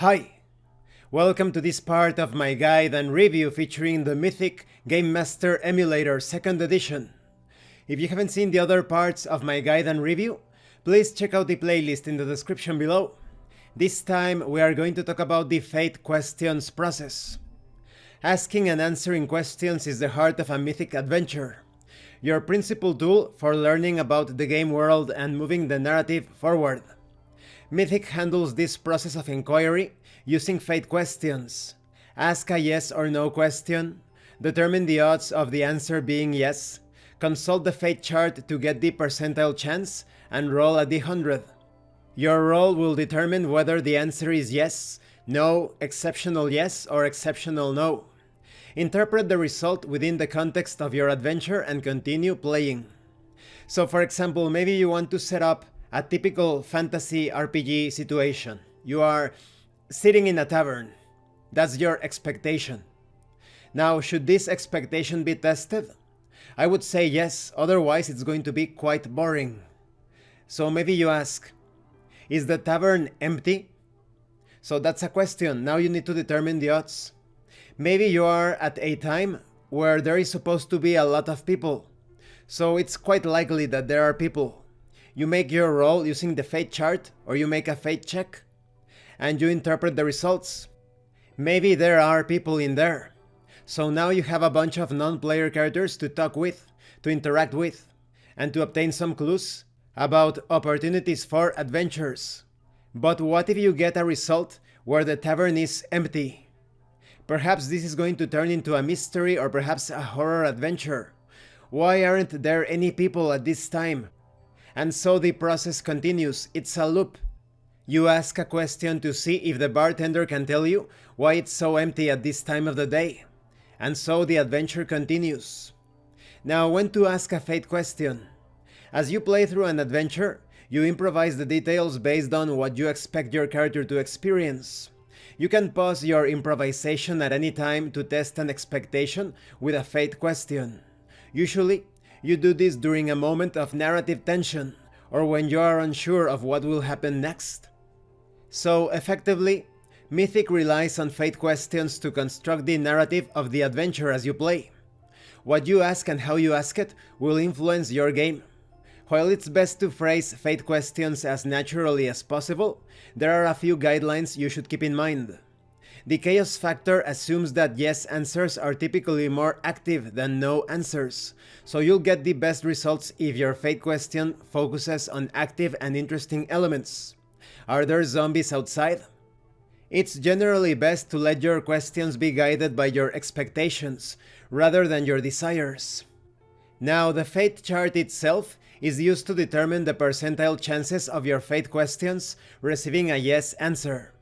Hi! Welcome to this part of my guide and review featuring the Mythic Game Master Emulator 2nd edition. If you haven't seen the other parts of my guide and review, please check out the playlist in the description below. This time we are going to talk about the Fate Questions process. Asking and answering questions is the heart of a Mythic adventure, your principal tool for learning about the game world and moving the narrative forward. Mythic handles this process of inquiry using Fate questions. Ask a yes or no question, determine the odds of the answer being yes, consult the Fate chart to get the percentile chance, and roll a d100. Your roll will determine whether the answer is yes, no, exceptional yes, or exceptional no. Interpret the result within the context of your adventure and continue playing. So for example, maybe you want to set up a typical fantasy RPG situation. You are sitting in a tavern. That's your expectation. Now, should this expectation be tested? I would say yes, otherwise it's going to be quite boring. So maybe you ask, is the tavern empty? So that's a question. Now you need to determine the odds. Maybe you are at a time where there is supposed to be a lot of people. So it's quite likely that there are people. You make your roll using the Fate chart, or you make a Fate check, and you interpret the results. Maybe there are people in there. So now you have a bunch of non-player characters to talk with, to interact with, and to obtain some clues about opportunities for adventures. But what if you get a result where the tavern is empty? Perhaps this is going to turn into a mystery or perhaps a horror adventure. Why aren't there any people at this time? And so the process continues. It's a loop. You ask a question to see if the bartender can tell you why it's so empty at this time of the day. And so the adventure continues. Now, when to ask a Fate question? As you play through an adventure, you improvise the details based on what you expect your character to experience. You can pause your improvisation at any time to test an expectation with a Fate question. Usually, you do this during a moment of narrative tension, or when you are unsure of what will happen next. So effectively, Mythic relies on Fate questions to construct the narrative of the adventure as you play. What you ask and how you ask it will influence your game. While it's best to phrase Fate questions as naturally as possible, there are a few guidelines you should keep in mind. The chaos factor assumes that yes answers are typically more active than no answers, so you'll get the best results if your Fate question focuses on active and interesting elements. Are there zombies outside? It's generally best to let your questions be guided by your expectations, rather than your desires. Now, the Fate chart itself is used to determine the percentile chances of your Fate questions receiving a yes answer.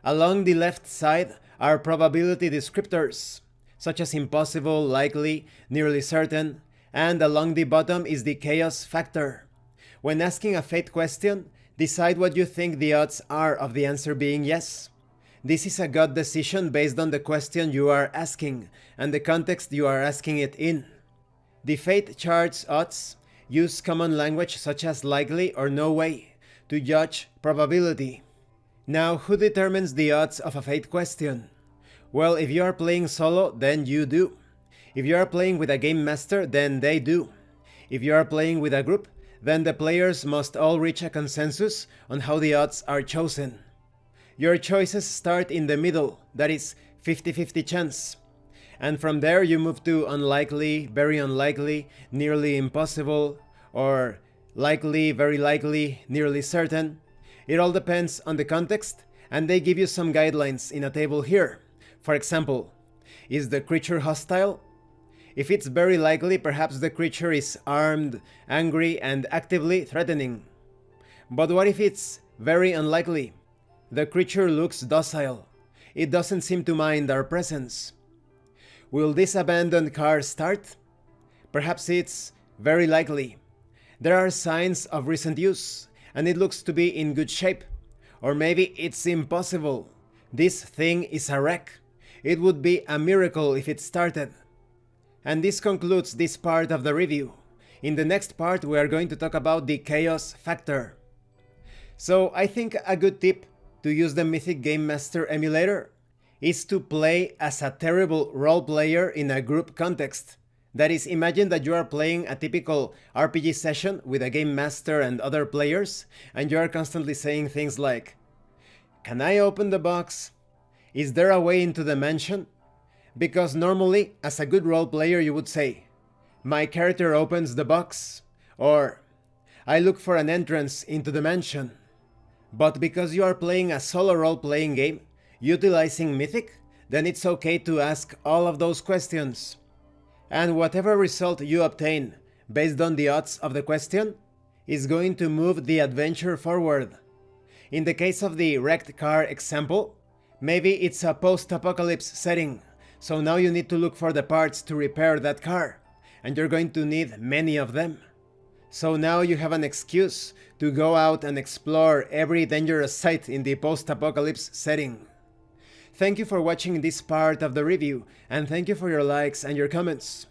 Along the left side are probability descriptors, such as impossible, likely, nearly certain, and along the bottom is the chaos factor. When asking a Fate question, decide what you think the odds are of the answer being yes. This is a gut decision based on the question you are asking and the context you are asking it in. The Fate chart's odds use common language such as likely or no way to judge probability. Now, who determines the odds of a Fate question? Well, if you are playing solo, then you do. If you are playing with a game master, then they do. If you are playing with a group, then the players must all reach a consensus on how the odds are chosen. Your choices start in the middle, that is 50-50 chance. And from there you move to unlikely, very unlikely, nearly impossible, or likely, very likely, nearly certain. It all depends on the context, and they give you some guidelines in a table here. For example, is the creature hostile? If it's very likely, perhaps the creature is armed, angry, and actively threatening. But what if it's very unlikely? The creature looks docile. It doesn't seem to mind our presence. Will this abandoned car start? Perhaps it's very likely. There are signs of recent use, and it looks to be in good shape. Or maybe it's impossible. This thing is a wreck. It would be a miracle if it started. And this concludes this part of the review. In the next part, we are going to talk about the chaos factor. So I think a good tip to use the Mythic Game Master emulator is to play as a terrible role player in a group context. That is, imagine that you are playing a typical RPG session with a game master and other players, and you are constantly saying things like, "Can I open the box? Is there a way into the mansion?" Because normally, as a good role player, you would say, "My character opens the box," or "I look for an entrance into the mansion." But because you are playing a solo role-playing game, utilizing Mythic, then it's okay to ask all of those questions. And whatever result you obtain based on the odds of the question is going to move the adventure forward. In the case of the wrecked car example, maybe it's a post-apocalypse setting, so now you need to look for the parts to repair that car, and you're going to need many of them. So now you have an excuse to go out and explore every dangerous site in the post-apocalypse setting. Thank you for watching this part of the review, and thank you for your likes and your comments.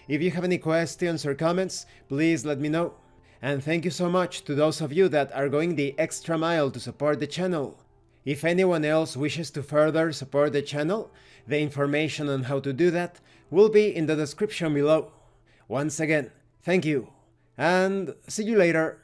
If you have any questions or comments, please let me know. And thank you so much to those of you that are going the extra mile to support the channel. If anyone else wishes to further support the channel, the information on how to do that will be in the description below. Once again, thank you, and see you later.